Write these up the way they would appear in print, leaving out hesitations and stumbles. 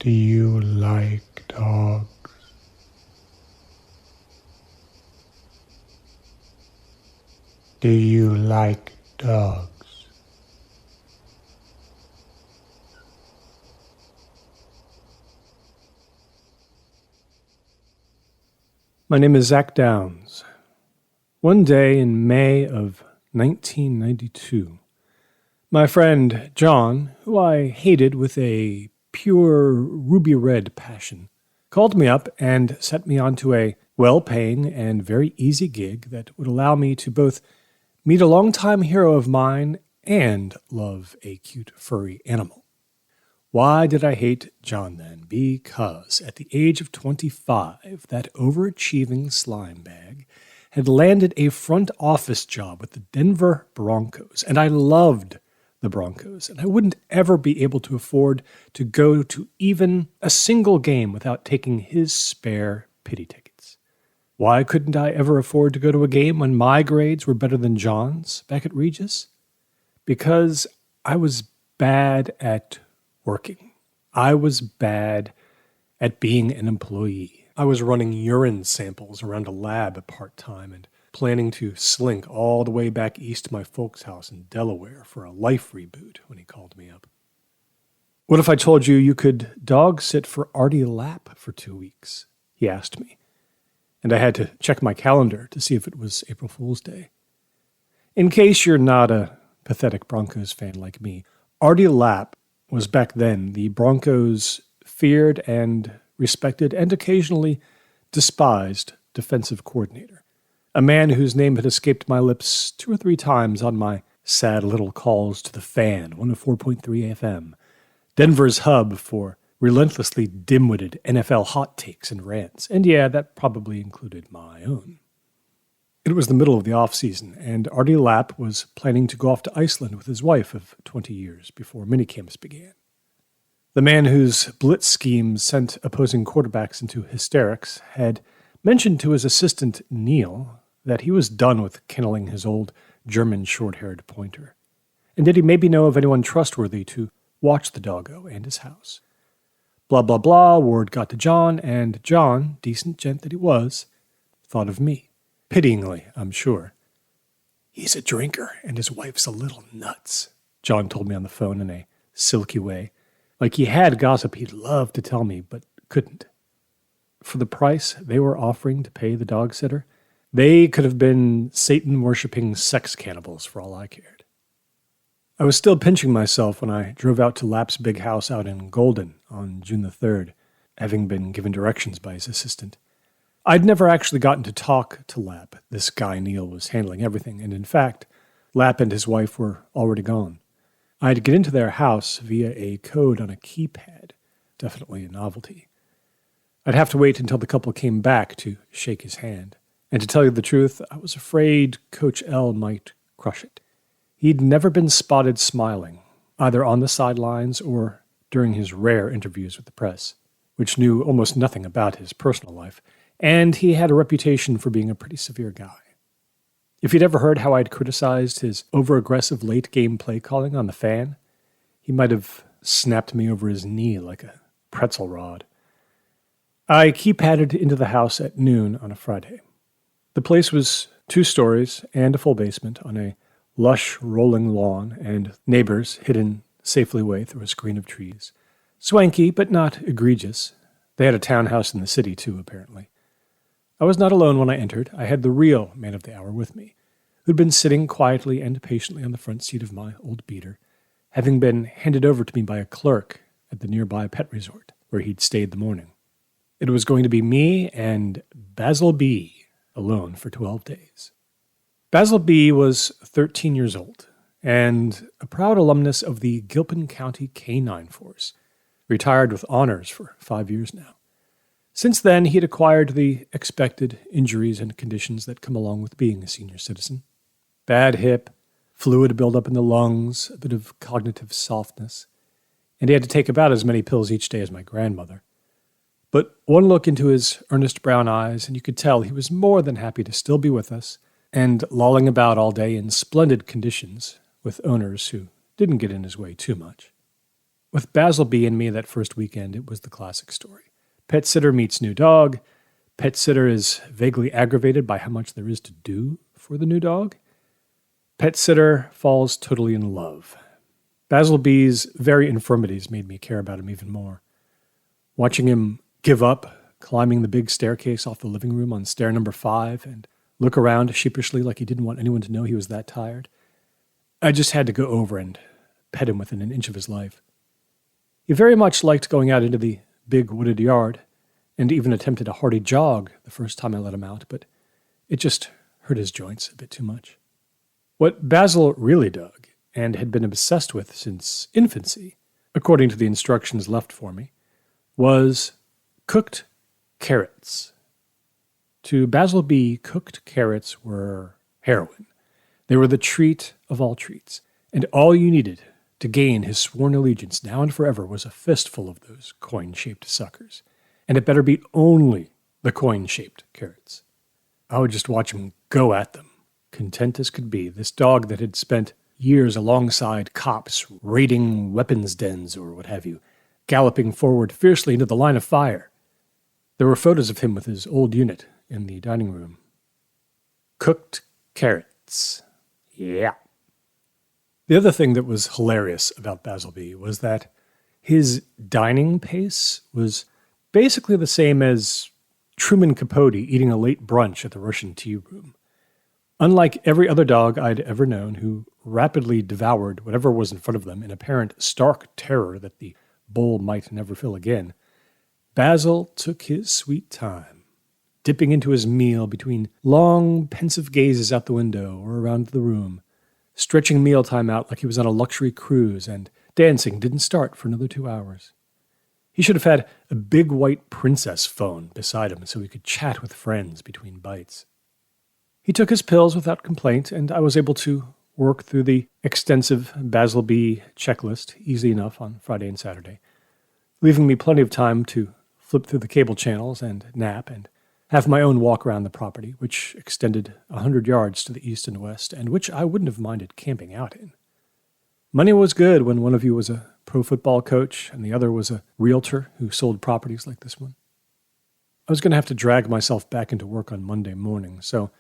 Do you like dogs? Do you like dogs? My name is Zach Downs. One day in May of 1992, my friend John, who I hated with a pure ruby red passion, called me up and set me onto a well-paying and very easy gig that would allow me to both meet a longtime hero of mine and love a cute furry animal. Why did I hate John then? Because at the age of 25, that overachieving slime bag had landed a front office job with the Denver Broncos, and I loved the Broncos, and I wouldn't ever be able to afford to go to even a single game without taking his spare pity tickets. Why couldn't I ever afford to go to a game when my grades were better than John's back at Regis? Because I was bad at working. I was bad at being an employee. I was running urine samples around a lab part-time and planning to slink all the way back east to my folks' house in Delaware for a life reboot when he called me up. What if I told you you could dog sit for Artie Lapp for 2 weeks? He asked me. And I had to check my calendar to see if it was April Fool's Day. In case you're not a pathetic Broncos fan like me, Artie Lapp was back then the Broncos' feared and respected and occasionally despised defensive coordinator, a man whose name had escaped my lips 2 or 3 times on my sad little calls to the Fan, 104.3 FM, Denver's hub for relentlessly dim-witted NFL hot takes and rants, and yeah, that probably included my own. It was the middle of the off-season, and Artie Lapp was planning to go off to Iceland with his wife of 20 years before minicamps began. The man whose blitz schemes sent opposing quarterbacks into hysterics had mentioned to his assistant, Neil, that he was done with kenneling his old German short-haired pointer. And did he maybe know of anyone trustworthy to watch the doggo and his house? Blah, blah, blah, word got to John, and John, decent gent that he was, thought of me. Pityingly, I'm sure. He's a drinker, and his wife's a little nuts, John told me on the phone in a silky way, like he had gossip he'd love to tell me, but couldn't. For the price they were offering to pay the dog sitter, they could have been Satan-worshipping sex cannibals for all I cared. I was still pinching myself when I drove out to Lapp's big house out in Golden on June the 3rd, having been given directions by his assistant. I'd never actually gotten to talk to Lapp. This guy Neil was handling everything, and in fact, Lapp and his wife were already gone. I had to get into their house via a code on a keypad, definitely a novelty. I'd have to wait until the couple came back to shake his hand. And to tell you the truth, I was afraid Coach L might crush it. He'd never been spotted smiling, either on the sidelines or during his rare interviews with the press, which knew almost nothing about his personal life, and he had a reputation for being a pretty severe guy. If he'd ever heard how I'd criticized his over-aggressive late-game play calling on the Fan, he might have snapped me over his knee like a pretzel rod. I keypadded into the house at noon on a Friday. The place was 2 stories and a full basement on a lush rolling lawn and neighbors hidden safely away through a screen of trees. Swanky, but not egregious. They had a townhouse in the city, too, apparently. I was not alone when I entered. I had the real man of the hour with me, who'd been sitting quietly and patiently on the front seat of my old beater, having been handed over to me by a clerk at the nearby pet resort, where he'd stayed the morning. It was going to be me and Basil B. alone for 12 days. Basil B. was 13 years old, and a proud alumnus of the Gilpin County K-9 Force, retired with honors for 5 years now. Since then, he had acquired the expected injuries and conditions that come along with being a senior citizen. Bad hip, fluid buildup in the lungs, a bit of cognitive softness, and he had to take about as many pills each day as my grandmother. But one look into his earnest brown eyes, and you could tell he was more than happy to still be with us and lolling about all day in splendid conditions with owners who didn't get in his way too much. With Basilby and me that first weekend, it was the classic story. Pet sitter meets new dog. Pet sitter is vaguely aggravated by how much there is to do for the new dog. Pet sitter falls totally in love. Basilby's very infirmities made me care about him even more. Watching him give up, climbing the big staircase off the living room on stair number 5 and look around sheepishly like he didn't want anyone to know he was that tired. I just had to go over and pet him within an inch of his life. He very much liked going out into the big wooded yard, and even attempted a hearty jog the first time I let him out, but it just hurt his joints a bit too much. What Basil really dug, and had been obsessed with since infancy, according to the instructions left for me, was cooked carrots. To Basilby, cooked carrots were heroin. They were the treat of all treats, and all you needed to gain his sworn allegiance now and forever was a fistful of those coin-shaped suckers. And it better be only the coin-shaped carrots. I would just watch him go at them, content as could be, this dog that had spent years alongside cops, raiding weapons dens or what have you, galloping forward fiercely into the line of fire. There were photos of him with his old unit in the dining room. Cooked carrots. Yeah. The other thing that was hilarious about Basilby was that his dining pace was basically the same as Truman Capote eating a late brunch at the Russian tea room. Unlike every other dog I'd ever known who rapidly devoured whatever was in front of them in apparent stark terror that the bowl might never fill again, Basil took his sweet time, dipping into his meal between long, pensive gazes out the window or around the room, stretching mealtime out like he was on a luxury cruise, and dancing didn't start for another 2 hours. He should have had a big white princess phone beside him so he could chat with friends between bites. He took his pills without complaint, and I was able to work through the extensive Basilby checklist easy enough on Friday and Saturday, leaving me plenty of time to flip through the cable channels and nap and have my own walk around the property, which extended 100 yards to the east and west, and which I wouldn't have minded camping out in. Money was good when one of you was a pro football coach and the other was a realtor who sold properties like this one. I was going to have to drag myself back into work on Monday morning, so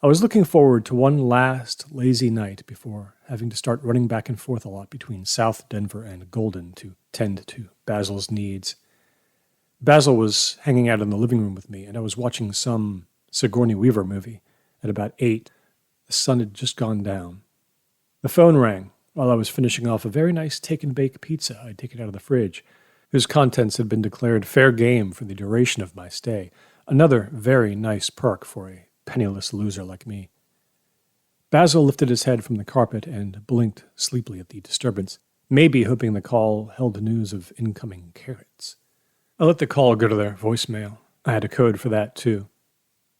I was looking forward to one last lazy night before having to start running back and forth a lot between South Denver and Golden to tend to Basil's needs. Basil was hanging out in the living room with me, and I was watching some Sigourney Weaver movie at about 8. The sun had just gone down. The phone rang while I was finishing off a very nice take-and-bake pizza I'd taken out of the fridge, whose contents had been declared fair game for the duration of my stay, another very nice perk for a penniless loser like me. Basil lifted his head from the carpet and blinked sleepily at the disturbance, maybe hoping the call held news of incoming carrots. I let the call go to their voicemail. I had a code for that, too.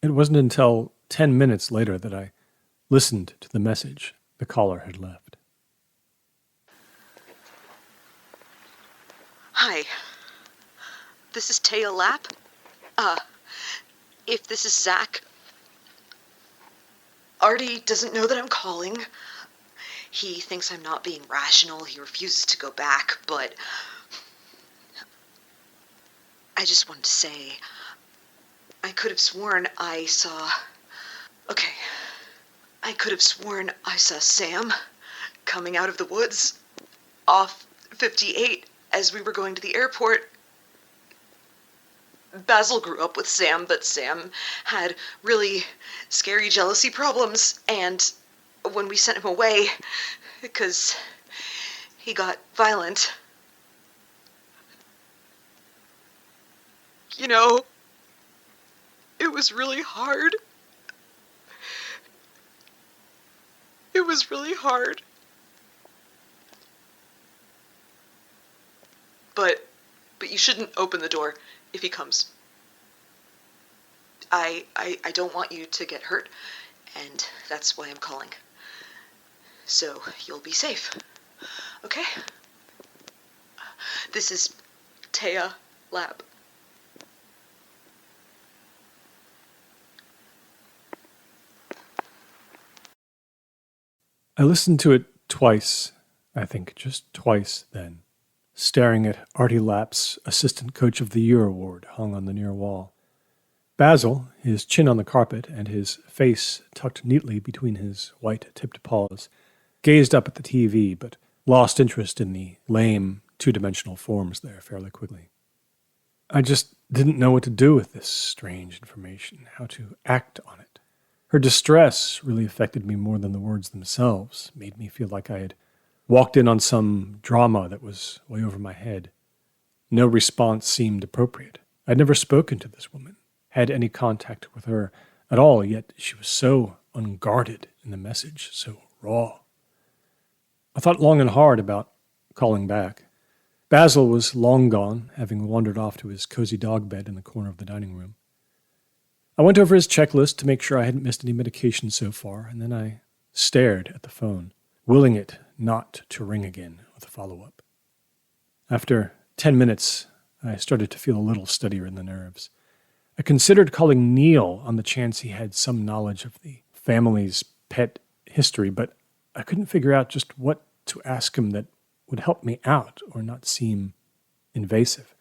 It wasn't until 10 minutes later that I listened to the message the caller had left. Hi, this is Thea Lapp. If this is Zach, Artie doesn't know that I'm calling. He thinks I'm not being rational. He refuses to go back, but I just wanted to say, I could have sworn I saw Sam coming out of the woods off 58 as we were going to the airport. Basil grew up with Sam, but Sam had really scary jealousy problems, and when we sent him away, because he got violent, you know, it was really hard. It was really hard. But you shouldn't open the door if he comes. I don't want you to get hurt, and that's why I'm calling. So you'll be safe. Okay? This is Thea Lapp. I listened to it twice, I think, just twice then. staring at Artie Lapp's Assistant Coach of the Year award hung on the near wall. Basil, his chin on the carpet and his face tucked neatly between his white-tipped paws, gazed up at the TV, but lost interest in the lame, two-dimensional forms there fairly quickly. I just didn't know what to do with this strange information, how to act on it. Her distress really affected me more than the words themselves, made me feel like I had walked in on some drama that was way over my head. No response seemed appropriate. I'd never spoken to this woman, had any contact with her at all, yet she was so unguarded in the message, so raw. I thought long and hard about calling back. Basil was long gone, having wandered off to his cozy dog bed in the corner of the dining room. I went over his checklist to make sure I hadn't missed any medication so far, and then I stared at the phone, willing it not to ring again with a follow-up. After 10 minutes, I started to feel a little steadier in the nerves. I considered calling Neil on the chance he had some knowledge of the family's pet history, but I couldn't figure out just what to ask him that would help me out or not seem invasive.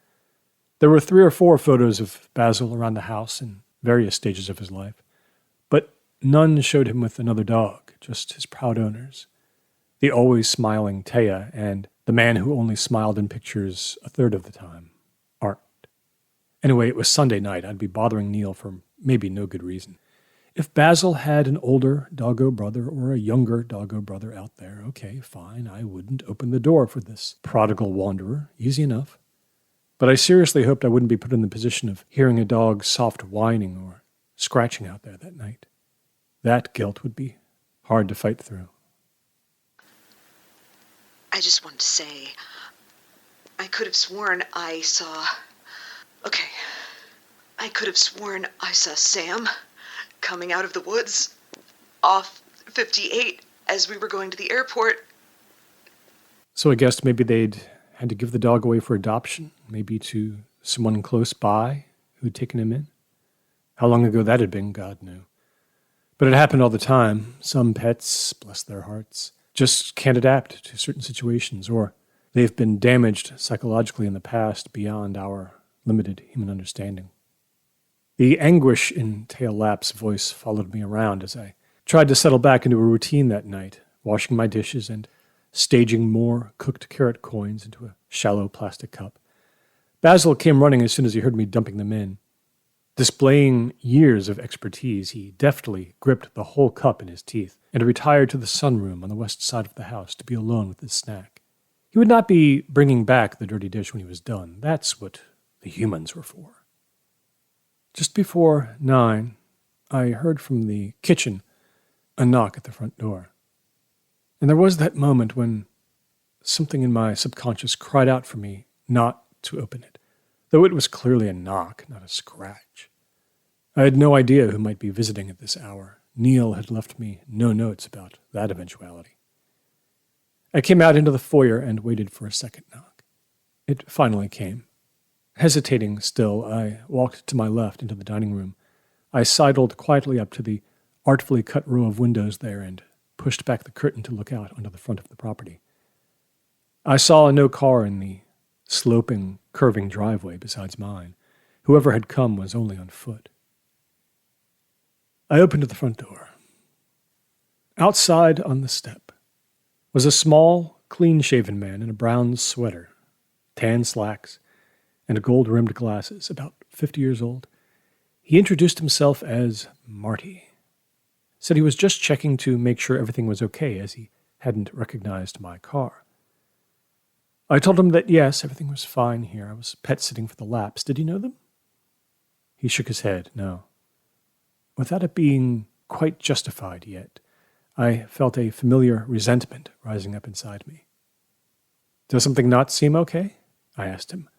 There were 3 or 4 photos of Basil around the house in various stages of his life, but none showed him with another dog, just his proud owners, the always smiling Thea and the man who only smiled in pictures a third of the time, Art. Anyway, it was Sunday night. I'd be bothering Neil for maybe no good reason. If Basil had an older doggo brother or a younger doggo brother out there, okay, fine, I wouldn't open the door for this prodigal wanderer. Easy enough. But I seriously hoped I wouldn't be put in the position of hearing a dog's soft whining or scratching out there that night. That guilt would be hard to fight through. I just wanted to say, I could have sworn I saw Sam coming out of the woods off 58 as we were going to the airport. So I guessed maybe they'd had to give the dog away for adoption, maybe to someone close by who'd taken him in. How long ago that had been, God knew. But it happened all the time. Some pets, bless their hearts, just can't adapt to certain situations, or they've been damaged psychologically in the past beyond our limited human understanding. The anguish in Thea Lapp's voice followed me around as I tried to settle back into a routine that night, washing my dishes and staging more cooked carrot coins into a shallow plastic cup. Basil came running as soon as he heard me dumping them in. Displaying years of expertise, he deftly gripped the whole cup in his teeth and retired to the sunroom on the west side of the house to be alone with his snack. He would not be bringing back the dirty dish when he was done. That's what the humans were for. Just before 9, I heard from the kitchen a knock at the front door. And there was that moment when something in my subconscious cried out for me not to open it, though it was clearly a knock, not a scratch. I had no idea who might be visiting at this hour. Neil had left me no notes about that eventuality. I came out into the foyer and waited for a second knock. It finally came. Hesitating still, I walked to my left into the dining room. I sidled quietly up to the artfully cut row of windows there and pushed back the curtain to look out onto the front of the property. I saw no car in the sloping, curving driveway besides mine. Whoever had come was only on foot. I opened the front door. Outside on the step was a small, clean-shaven man in a brown sweater, tan slacks, and gold-rimmed glasses, about 50 years old. He introduced himself as Marty. Said he was just checking to make sure everything was okay, as he hadn't recognized my car. I told him that yes, everything was fine here. I was pet-sitting for the Lapps. Did you know them? He shook his head, no. Without it being quite justified yet, I felt a familiar resentment rising up inside me. Does something not seem okay? I asked him,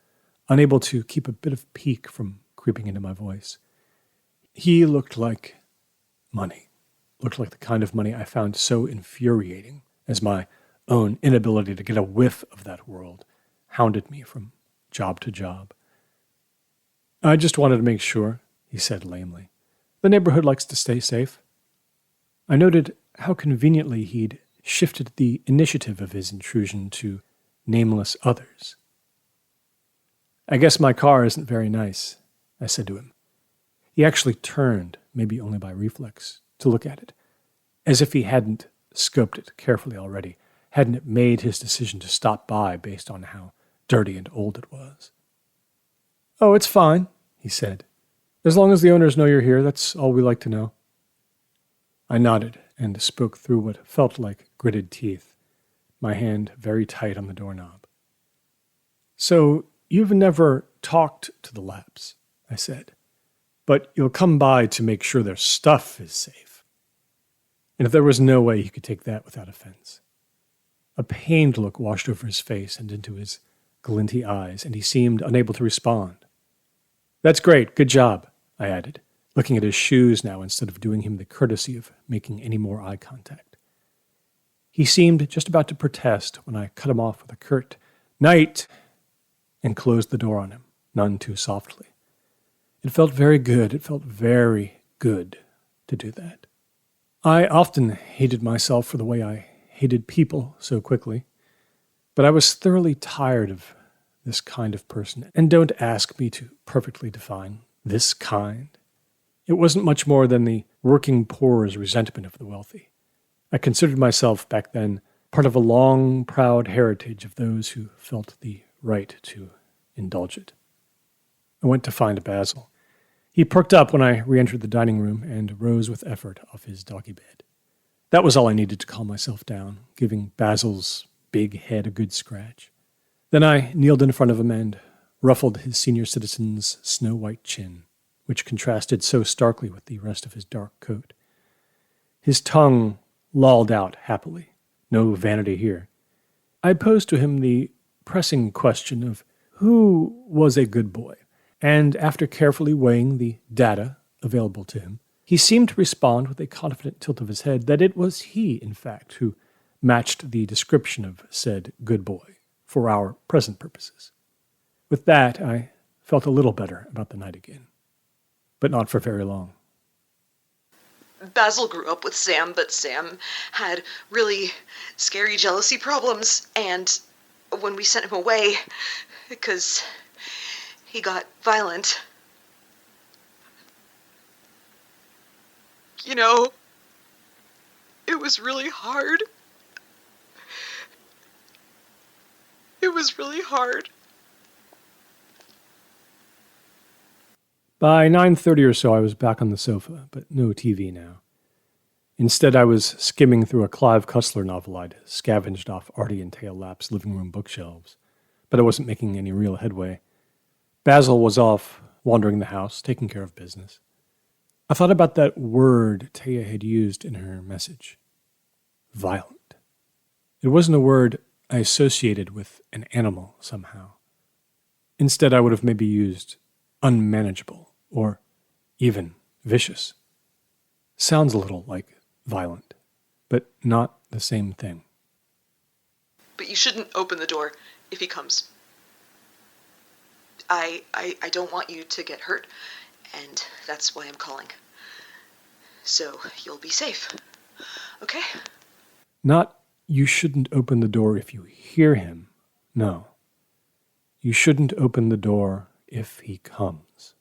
unable to keep a bit of pique from creeping into my voice. He looked like money. Looked like the kind of money I found so infuriating as my own inability to get a whiff of that world hounded me from job to job. I just wanted to make sure, he said lamely. The neighborhood likes to stay safe. I noted how conveniently he'd shifted the initiative of his intrusion to nameless others, "I guess my car isn't very nice," I said to him. He actually turned, maybe only by reflex, to look at it, as if he hadn't scoped it carefully already, hadn't made his decision to stop by based on how dirty and old it was. "Oh, it's fine," he said. "As long as the owners know you're here, that's all we like to know." I nodded and spoke through what felt like gritted teeth, my hand very tight on the doorknob. "So you've never talked to the Lapps," I said, "but you'll come by to make sure their stuff is safe." And if there was no way he could take that without offense. A pained look washed over his face and into his glinty eyes, and he seemed unable to respond. "That's great, good job," I added, looking at his shoes now instead of doing him the courtesy of making any more eye contact. He seemed just about to protest when I cut him off with a curt "Night," and closed the door on him, none too softly. It felt very good to do that. I often hated myself for the way I hated people so quickly, but I was thoroughly tired of this kind of person, and don't ask me to perfectly define this kind. It wasn't much more than the working poor's resentment of the wealthy. I considered myself back then part of a long, proud heritage of those who felt the right to indulge it. I went to find Basil. He perked up when I re-entered the dining room and rose with effort off his doggy bed. That was all I needed to calm myself down, giving Basil's big head a good scratch. Then I kneeled in front of him and ruffled his senior citizen's snow-white chin, which contrasted so starkly with the rest of his dark coat. His tongue lolled out happily. No vanity here. I posed to him the pressing question of who was a good boy, and after carefully weighing the data available to him, he seemed to respond with a confident tilt of his head that it was he, in fact, who matched the description of said good boy for our present purposes. With that, I felt a little better about the night again, but not for very long. Basil grew up with Sam, but Sam had really scary jealousy problems, and when we sent him away, because he got violent, you know, it was really hard. It was really hard. By 9:30 or so, I was back on the sofa, but no TV now. Instead, I was skimming through a Clive Cussler novel I'd scavenged off Artie and Thea Lapp's living room bookshelves, but I wasn't making any real headway. Basil was off, wandering the house, taking care of business. I thought about that word Thea had used in her message. Violent. It wasn't a word I associated with an animal somehow. Instead, I would have maybe used unmanageable or even vicious. Sounds a little like violent, but not the same thing. But you shouldn't open the door if he comes. I don't want you to get hurt, and that's why I'm calling. So you'll be safe, okay? Not you shouldn't open the door if you hear him. No. You shouldn't open the door if he comes.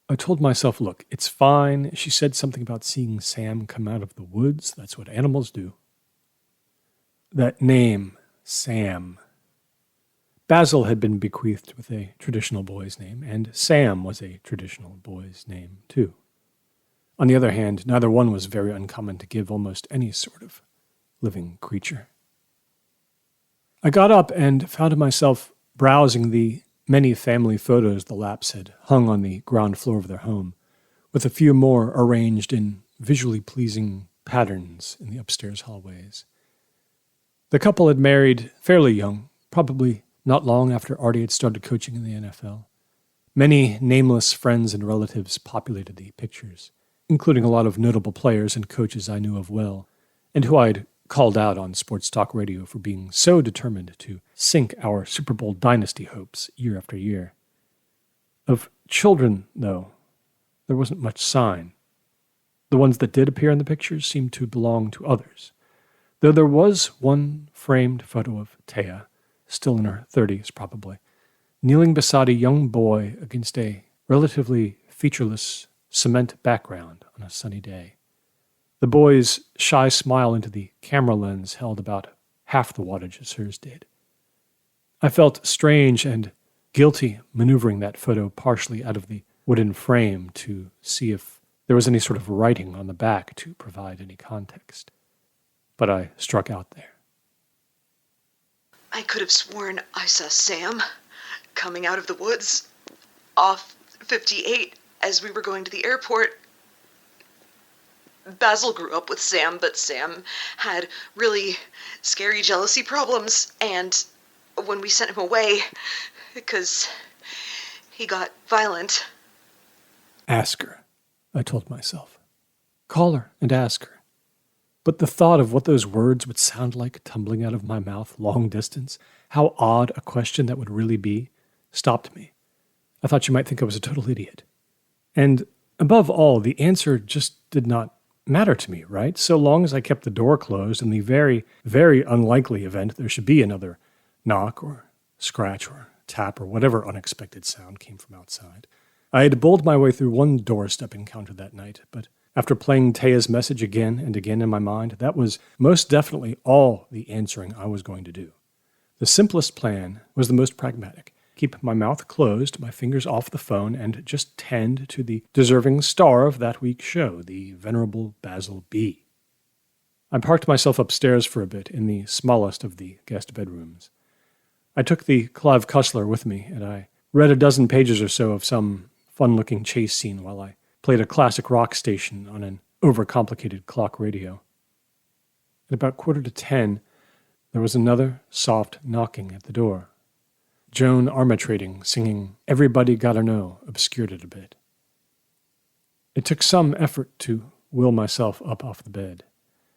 I told myself, look, it's fine. She said something about seeing Sam come out of the woods. That's what animals do. That name, Sam. Basil had been bequeathed with a traditional boy's name, and Sam was a traditional boy's name, too. On the other hand, neither one was very uncommon to give almost any sort of living creature. I got up and found myself browsing the many family photos the Lapps had hung on the ground floor of their home, with a few more arranged in visually pleasing patterns in the upstairs hallways. The couple had married fairly young, probably not long after Artie had started coaching in the NFL. Many nameless friends and relatives populated the pictures, including a lot of notable players and coaches I knew of well, and who I'd called out on sports talk radio for being so determined to sink our Super Bowl dynasty hopes year after year. Of children, though, there wasn't much sign. The ones that did appear in the pictures seemed to belong to others, though there was one framed photo of Thea, still in her 30s probably, kneeling beside a young boy against a relatively featureless cement background on a sunny day. The boy's shy smile into the camera lens held about half the wattage as hers did. I felt strange and guilty maneuvering that photo partially out of the wooden frame to see if there was any sort of writing on the back to provide any context. But I struck out there. I could have sworn I saw Sam coming out of the woods off 58 as we were going to the airport. Basil grew up with Sam, but Sam had really scary jealousy problems, and when we sent him away, because he got violent. Ask her, I told myself. Call her and ask her. But the thought of what those words would sound like tumbling out of my mouth long distance, how odd a question that would really be, stopped me. I thought she might think I was a total idiot. And above all, the answer just did not matter to me, right? So long as I kept the door closed in the very, very unlikely event there should be another knock or scratch or tap or whatever unexpected sound came from outside. I had bowled my way through one doorstep encounter that night, but after playing Thea's message again and again in my mind, that was most definitely all the answering I was going to do. The simplest plan was the most pragmatic. Keep my mouth closed, my fingers off the phone, and just tend to the deserving star of that week's show, the venerable Basil B. I parked myself upstairs for a bit in the smallest of the guest bedrooms. I took the Clive Cussler with me, and I read a dozen pages or so of some fun-looking chase scene while I played a classic rock station on an overcomplicated clock radio. At about 9:45, there was another soft knocking at the door. Joan Armatrading singing "Everybody Gotta Know" obscured it a bit. It took some effort to will myself up off the bed.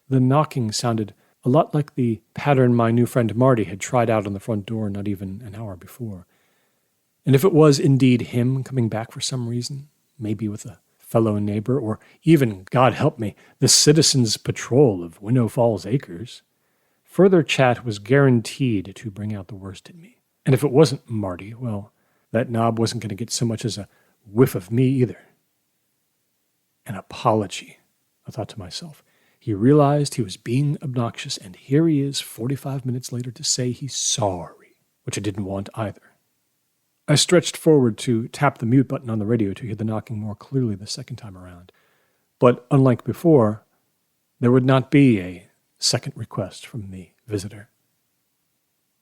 The knocking sounded a lot like the pattern my new friend Marty had tried out on the front door not even an hour before. And if it was indeed him coming back for some reason, maybe with a fellow neighbor, or even, God help me, the Citizens Patrol of Winnow Falls Acres, further chat was guaranteed to bring out the worst in me. And if it wasn't Marty, well, that knob wasn't going to get so much as a whiff of me either. An apology, I thought to myself. He realized he was being obnoxious, and here he is 45 minutes later to say he's sorry, which I didn't want either. I stretched forward to tap the mute button on the radio to hear the knocking more clearly the second time around. But unlike before, there would not be a second request from the visitor.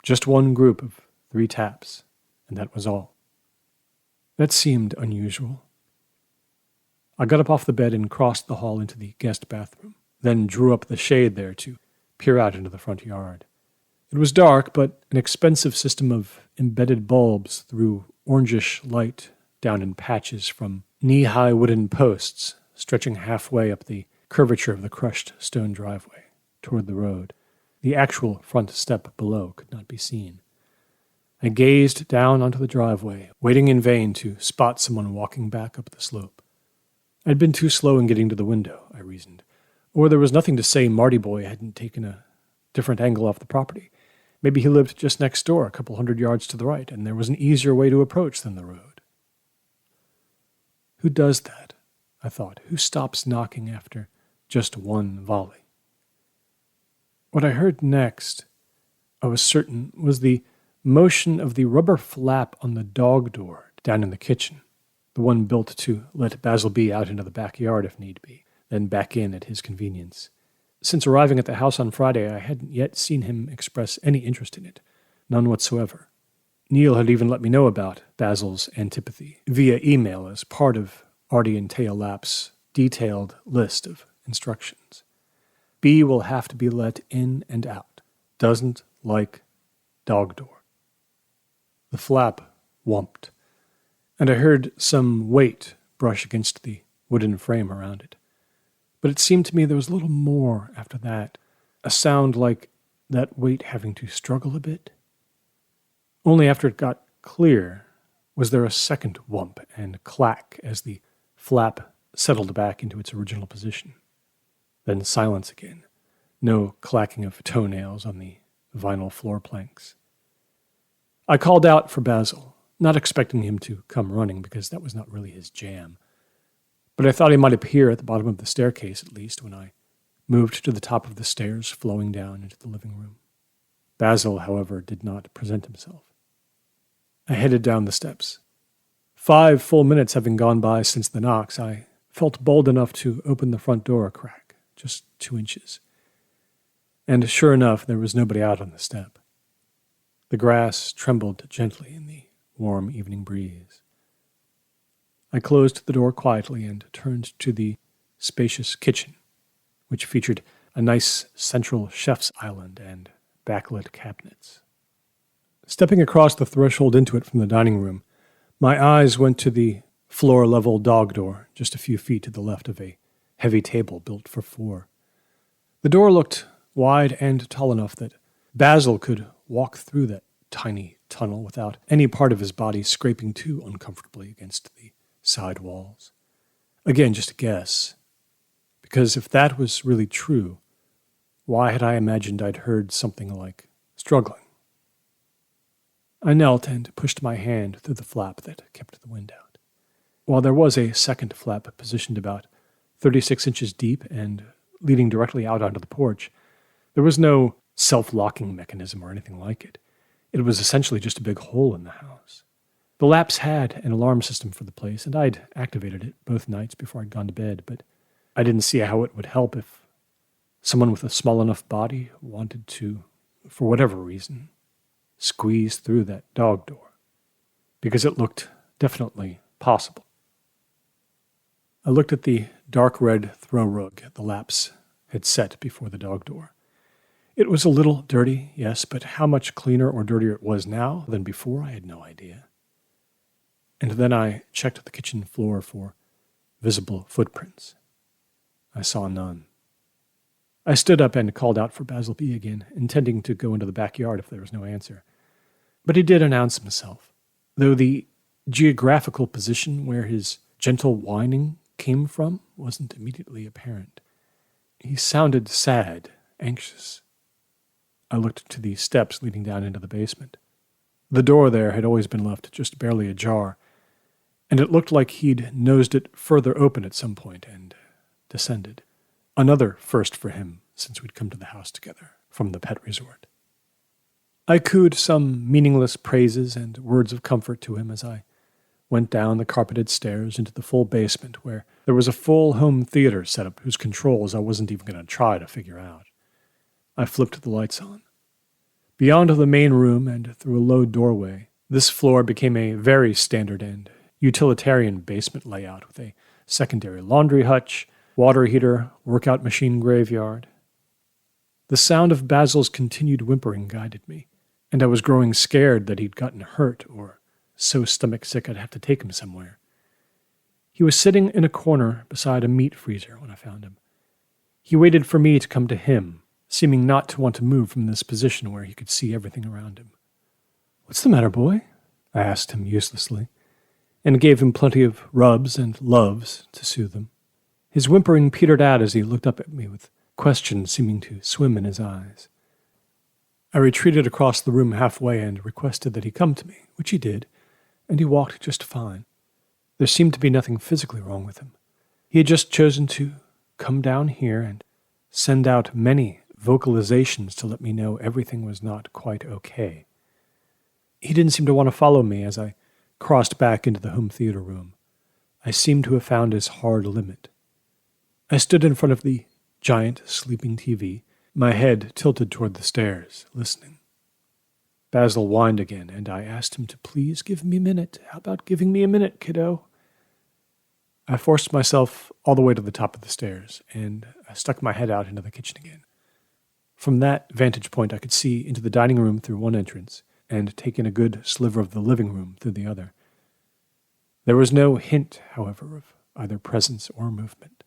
Just one group of 3 taps, and that was all. That seemed unusual. I got up off the bed and crossed the hall into the guest bathroom, then drew up the shade there to peer out into the front yard. It was dark, but an expensive system of embedded bulbs threw orangish light down in patches from knee-high wooden posts stretching halfway up the curvature of the crushed stone driveway toward the road. The actual front step below could not be seen. I gazed down onto the driveway, waiting in vain to spot someone walking back up the slope. I'd been too slow in getting to the window, I reasoned, or there was nothing to say Marty Boy hadn't taken a different angle off the property. Maybe he lived just next door, a couple 100 yards to the right, and there was an easier way to approach than the road. Who does that? I thought. Who stops knocking after just one volley? What I heard next, I was certain, was the motion of the rubber flap on the dog door down in the kitchen, the one built to let Basil B out into the backyard if need be, then back in at his convenience. Since arriving at the house on Friday, I hadn't yet seen him express any interest in it, none whatsoever. Neil had even let me know about Basil's antipathy via email as part of Artie and Thea Lapp's detailed list of instructions. B will have to be let in and out. Doesn't like dog door. The flap whumped, and I heard some weight brush against the wooden frame around it. But it seemed to me there was a little more after that, a sound like that weight having to struggle a bit. Only after it got clear was there a second whump and clack as the flap settled back into its original position. Then silence again, no clacking of toenails on the vinyl floor planks. I called out for Basil, not expecting him to come running because that was not really his jam. But I thought he might appear at the bottom of the staircase at least when I moved to the top of the stairs flowing down into the living room. Basil, however, did not present himself. I headed down the steps. 5 full minutes having gone by since the knocks, I felt bold enough to open the front door a crack, just 2 inches. And sure enough, there was nobody out on the step. The grass trembled gently in the warm evening breeze. I closed the door quietly and turned to the spacious kitchen, which featured a nice central chef's island and backlit cabinets. Stepping across the threshold into it from the dining room, my eyes went to the floor-level dog door just a few feet to the left of a heavy table built for 4. The door looked wide and tall enough that Basil could walk through that tiny tunnel without any part of his body scraping too uncomfortably against the side walls. Again, just a guess, because if that was really true, why had I imagined I'd heard something like struggling? I knelt and pushed my hand through the flap that kept the wind out. While there was a second flap positioned about 36 inches deep and leading directly out onto the porch, there was no self-locking mechanism or anything like it. It was essentially just a big hole in the house. The Lapps had an alarm system for the place, and I'd activated it both nights before I'd gone to bed, but I didn't see how it would help if someone with a small enough body wanted to, for whatever reason, squeeze through that dog door, because it looked definitely possible. I looked at the dark red throw rug the Lapps had set before the dog door. It was a little dirty, yes, but how much cleaner or dirtier it was now than before, I had no idea. And then I checked the kitchen floor for visible footprints. I saw none. I stood up and called out for Basil B. again, intending to go into the backyard if there was no answer. But he did announce himself, though the geographical position where his gentle whining came from wasn't immediately apparent. He sounded sad, anxious. I looked to the steps leading down into the basement. The door there had always been left just barely ajar, and it looked like he'd nosed it further open at some point and descended. Another first for him since we'd come to the house together from the pet resort. I cooed some meaningless praises and words of comfort to him as I went down the carpeted stairs into the full basement where there was a full home theater set up whose controls I wasn't even going to try to figure out. I flipped the lights on. Beyond the main room and through a low doorway, this floor became a very standard and utilitarian basement layout with a secondary laundry hutch, water heater, workout machine graveyard. The sound of Basil's continued whimpering guided me, and I was growing scared that he'd gotten hurt or so stomach sick I'd have to take him somewhere. He was sitting in a corner beside a meat freezer when I found him. He waited for me to come to him, seeming not to want to move from this position where he could see everything around him. "What's the matter, boy?" I asked him uselessly, and gave him plenty of rubs and loves to soothe him. His whimpering petered out as he looked up at me with question seeming to swim in his eyes. I retreated across the room halfway and requested that he come to me, which he did, and he walked just fine. There seemed to be nothing physically wrong with him. He had just chosen to come down here and send out many vocalizations to let me know everything was not quite okay. He didn't seem to want to follow me as I crossed back into the home theater room. I seemed to have found his hard limit. I stood in front of the giant sleeping TV, my head tilted toward the stairs, listening. Basil whined again, and I asked him to please give me a minute. How about giving me a minute, kiddo? I forced myself all the way to the top of the stairs, and I stuck my head out into the kitchen again. From that vantage point, I could see into the dining room through one entrance, and take in a good sliver of the living room through the other. There was no hint, however, of either presence or movement.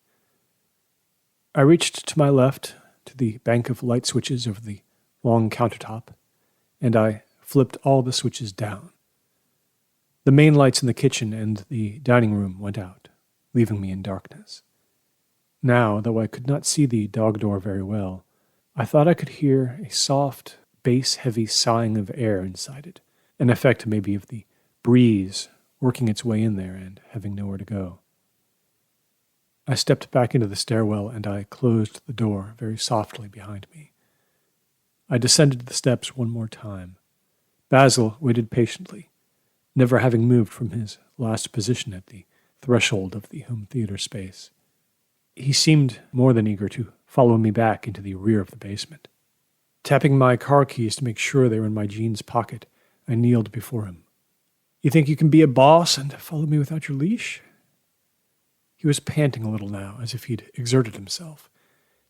I reached to my left, to the bank of light switches over the long countertop, and I flipped all the switches down. The main lights in the kitchen and the dining room went out, leaving me in darkness. Now, though I could not see the dog door very well, I thought I could hear a soft, bass-heavy sighing of air inside it, an effect maybe of the breeze working its way in there and having nowhere to go. I stepped back into the stairwell and I closed the door very softly behind me. I descended the steps one more time. Basil waited patiently, never having moved from his last position at the threshold of the home theater space. He seemed more than eager to follow me back into the rear of the basement. Tapping my car keys to make sure they were in my jeans pocket, I kneeled before him. "You think you can be a boss and follow me without your leash?" He was panting a little now, as if he'd exerted himself.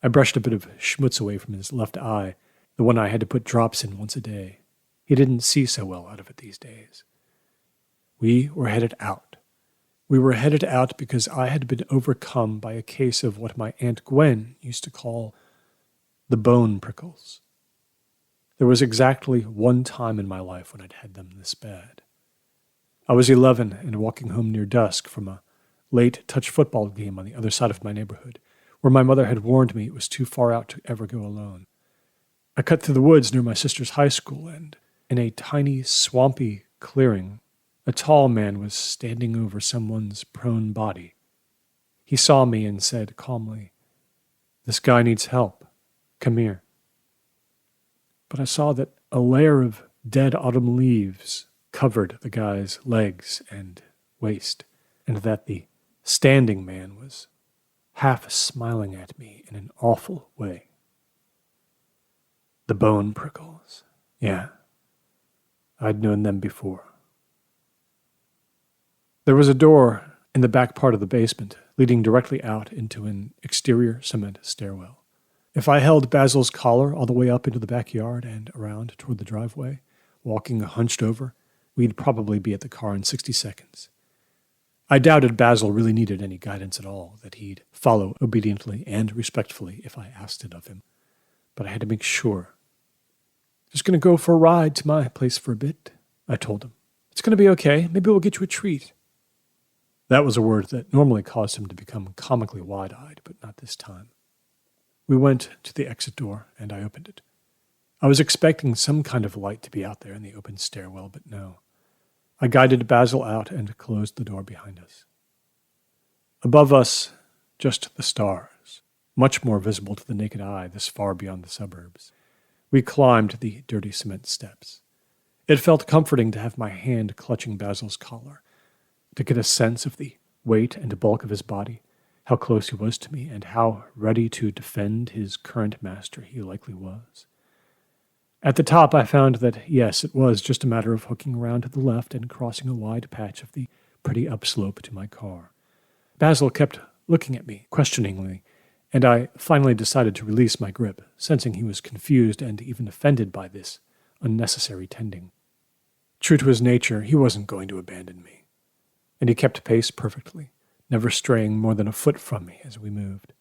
I brushed a bit of schmutz away from his left eye, the one I had to put drops in once a day. He didn't see so well out of it these days. We were headed out. We were headed out because I had been overcome by a case of what my Aunt Gwen used to call the bone prickles. There was exactly one time in my life when I'd had them this bad. I was 11 and walking home near dusk from a late touch football game on the other side of my neighborhood, where my mother had warned me it was too far out to ever go alone. I cut through the woods near my sister's high school, and in a tiny, swampy clearing, a tall man was standing over someone's prone body. He saw me and said calmly, "This guy needs help. Come here." But I saw that a layer of dead autumn leaves covered the guy's legs and waist, and that the standing man was half smiling at me in an awful way. The bone prickles. Yeah, I'd known them before. There was a door in the back part of the basement leading directly out into an exterior cement stairwell. If I held Basil's collar all the way up into the backyard and around toward the driveway, walking hunched over, we'd probably be at the car in 60 seconds. I doubted Basil really needed any guidance at all, that he'd follow obediently and respectfully if I asked it of him. But I had to make sure. "Just going to go for a ride to my place for a bit," I told him. "It's going to be okay. Maybe we'll get you a treat." That was a word that normally caused him to become comically wide-eyed, but not this time. We went to the exit door, and I opened it. I was expecting some kind of light to be out there in the open stairwell, but no. I guided Basil out and closed the door behind us. Above us, just the stars, much more visible to the naked eye this far beyond the suburbs. We climbed the dirty cement steps. It felt comforting to have my hand clutching Basil's collar, to get a sense of the weight and bulk of his body, how close he was to me, and how ready to defend his current master he likely was. At the top, I found that, yes, it was just a matter of hooking around to the left and crossing a wide patch of the pretty upslope to my car. Basil kept looking at me questioningly, and I finally decided to release my grip, sensing he was confused and even offended by this unnecessary tending. True to his nature, he wasn't going to abandon me, and he kept pace perfectly, never straying more than a foot from me as we moved.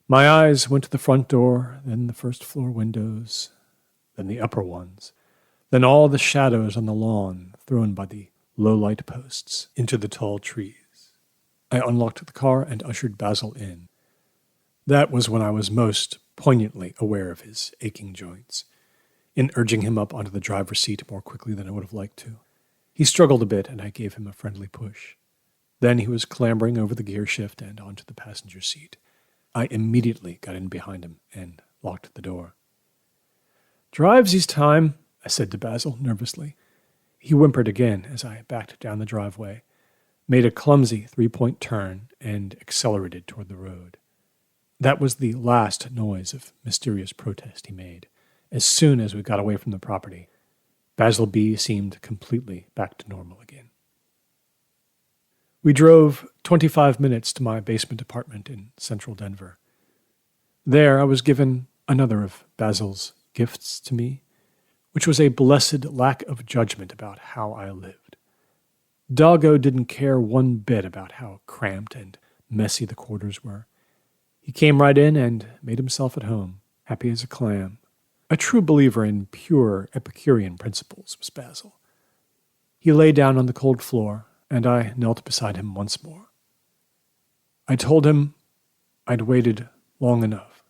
My eyes went to the front door, then the first-floor windows, then the upper ones, then all the shadows on the lawn thrown by the low light posts into the tall trees. I unlocked the car and ushered Basil in. That was when I was most poignantly aware of his aching joints, in urging him up onto the driver's seat more quickly than I would have liked to. He struggled a bit, and I gave him a friendly push. Then he was clambering over the gear shift and onto the passenger seat. I immediately got in behind him and locked the door. "Drives time," I said to Basil nervously. He whimpered again as I backed down the driveway, made a clumsy three-point turn, and accelerated toward the road. That was the last noise of mysterious protest he made. As soon as we got away from the property, Basil B. seemed completely back to normal again. We drove 25 minutes to my basement apartment in central Denver. There I was given another of Basil's gifts to me, which was a blessed lack of judgment about how I lived. DOGGO didn't care one bit about how cramped and messy the quarters were. He came right in and made himself at home, happy as a clam. A true believer in pure Epicurean principles was Basil. He lay down on the cold floor, and I knelt beside him once more. I told him I'd waited long enough,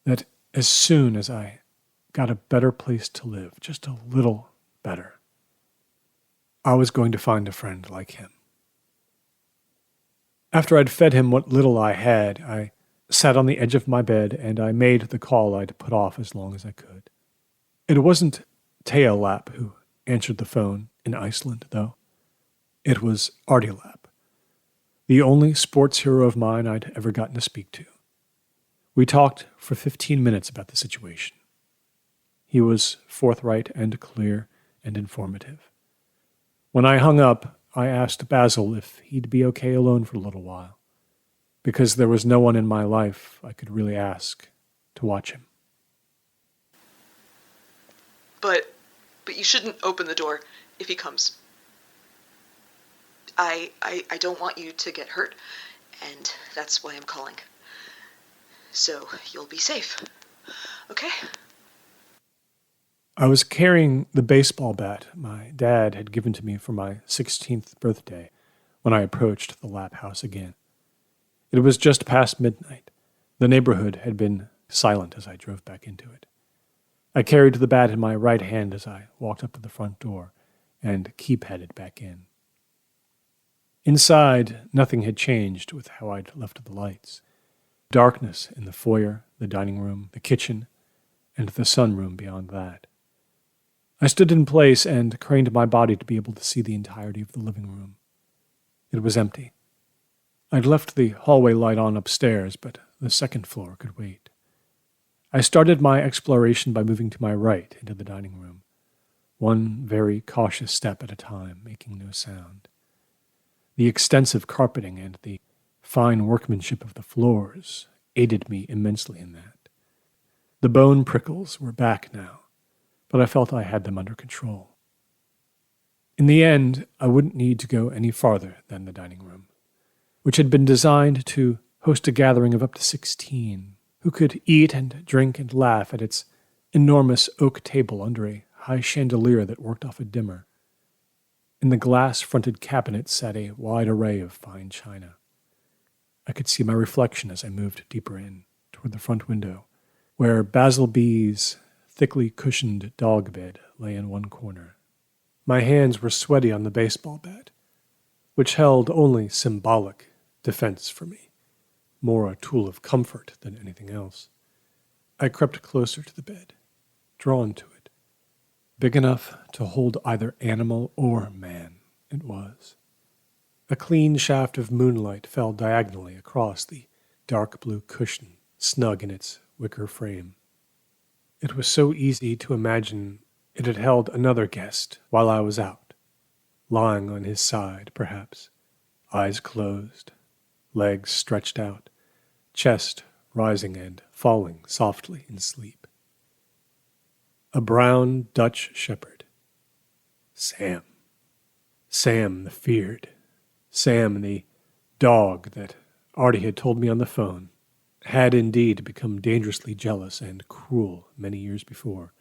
that as soon as I got a better place to live, just a little better, I was going to find a friend like him. After I'd fed him what little I had, I sat on the edge of my bed and I made the call I'd put off as long as I could. It wasn't Thea Lapp who answered the phone in Iceland, though. It was Artie Lapp, the only sports hero of mine I'd ever gotten to speak to. We talked for 15 minutes about the situation. He was forthright and clear and informative. When I hung up, I asked Basil if he'd be okay alone for a little while, because there was no one in my life I could really ask to watch him. But you shouldn't open the door if he comes. I don't want you to get hurt, and that's why I'm calling. So you'll be safe, okay? I was carrying the baseball bat my dad had given to me for my 16th birthday when I approached the Lapp house again. It was just past midnight. The neighborhood had been silent as I drove back into it. I carried the bat in my right hand as I walked up to the front door and keypadded back in. Inside, nothing had changed with how I'd left the lights. Darkness in the foyer, the dining room, the kitchen, and the sunroom beyond that. I stood in place and craned my body to be able to see the entirety of the living room. It was empty. I'd left the hallway light on upstairs, but the second floor could wait. I started my exploration by moving to my right into the dining room, one very cautious step at a time, making no sound. The extensive carpeting and the fine workmanship of the floors aided me immensely in that. The bone prickles were back now, but I felt I had them under control. In the end, I wouldn't need to go any farther than the dining room, which had been designed to host a gathering of up to 16, who could eat and drink and laugh at its enormous oak table under a high chandelier that worked off a dimmer. In the glass-fronted cabinet sat a wide array of fine china. I could see my reflection as I moved deeper in, toward the front window, where Basil B's thickly cushioned dog bed lay in one corner. My hands were sweaty on the baseball bat, which held only symbolic defense for me, more a tool of comfort than anything else. I crept closer to the bed, drawn to it. Big enough to hold either animal or man, it was. A clean shaft of moonlight fell diagonally across the dark blue cushion, snug in its wicker frame. It was so easy to imagine it had held another guest while I was out, lying on his side, perhaps, eyes closed, legs stretched out, chest rising and falling softly in sleep. A brown Dutch shepherd. Sam. Sam the feared. Sam the dog that Artie had told me on the phone had indeed become dangerously jealous and cruel many years before,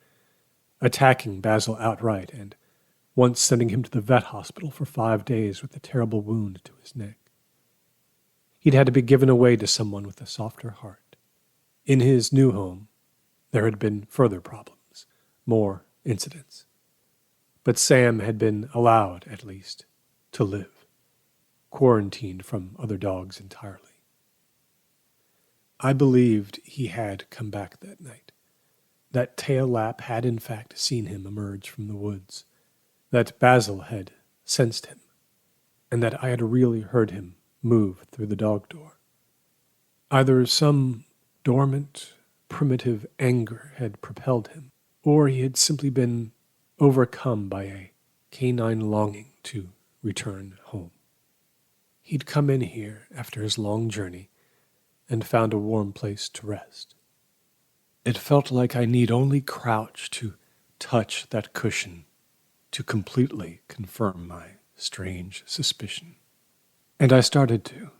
attacking Basil outright and once sending him to the vet hospital for 5 days with a terrible wound to his neck. He'd had to be given away to someone with a softer heart. In his new home, there had been further problems, more incidents. But Sam had been allowed, at least, to live, quarantined from other dogs entirely. I believed he had come back that night, that Thea Lapp had in fact seen him emerge from the woods, that Basil had sensed him, and that I had really heard him move through the dog door. Either some dormant, primitive anger had propelled him, or he had simply been overcome by a canine longing to return home. He'd come in here after his long journey and found a warm place to rest. It felt like I need only crouch to touch that cushion to completely confirm my strange suspicion. And I started to,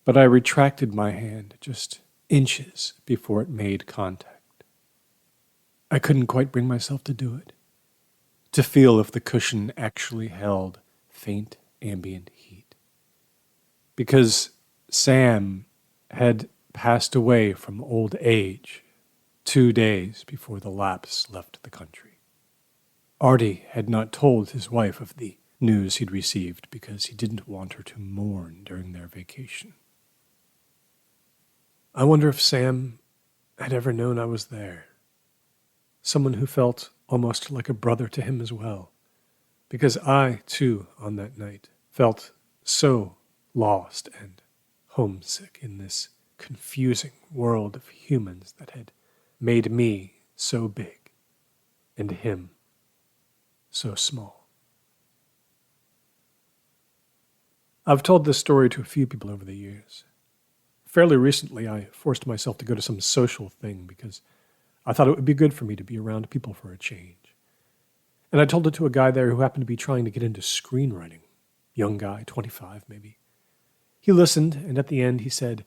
but I retracted my hand just inches before it made contact. I couldn't quite bring myself to do it, to feel if the cushion actually held faint ambient heat. Because Sam had passed away from old age 2 days before the Lapps left the country. Artie had not told his wife of the news he'd received because he didn't want her to mourn during their vacation. I wonder if Sam had ever known I was there. Someone who felt almost like a brother to him as well. Because I, too, on that night, felt so lost and homesick in this confusing world of humans that had made me so big and him so small. I've told this story to a few people over the years. Fairly recently, I forced myself to go to some social thing because I thought it would be good for me to be around people for a change. And I told it to a guy there who happened to be trying to get into screenwriting. Young guy, 25 maybe. He listened, and at the end he said,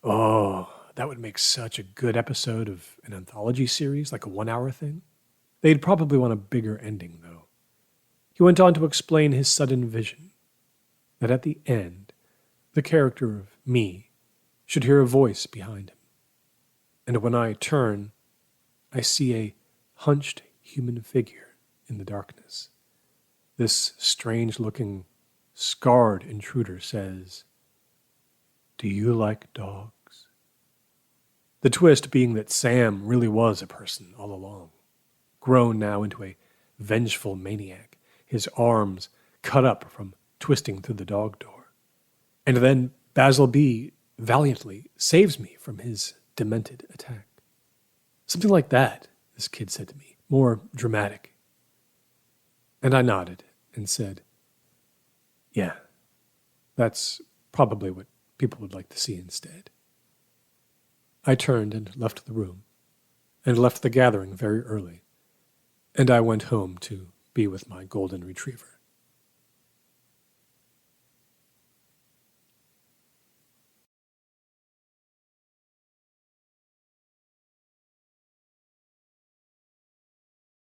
"Oh, that would make such a good episode of an anthology series, like a 1-hour thing." They'd probably want a bigger ending, though. He went on to explain his sudden vision, that at the end, the character of me should hear a voice behind him. And when I turn, I see a hunched human figure in the darkness. This strange-looking, scarred intruder says, "Do you like dogs?" The twist being that Sam really was a person all along, grown now into a vengeful maniac, his arms cut up from twisting through the dog door. And then Basil B. valiantly saves me from his demented attack. Something like that, this kid said to me, more dramatic. And I nodded and said, "Yeah, that's probably what people would like to see instead." I turned and left the room, and left the gathering very early, and I went home to be with my golden retriever.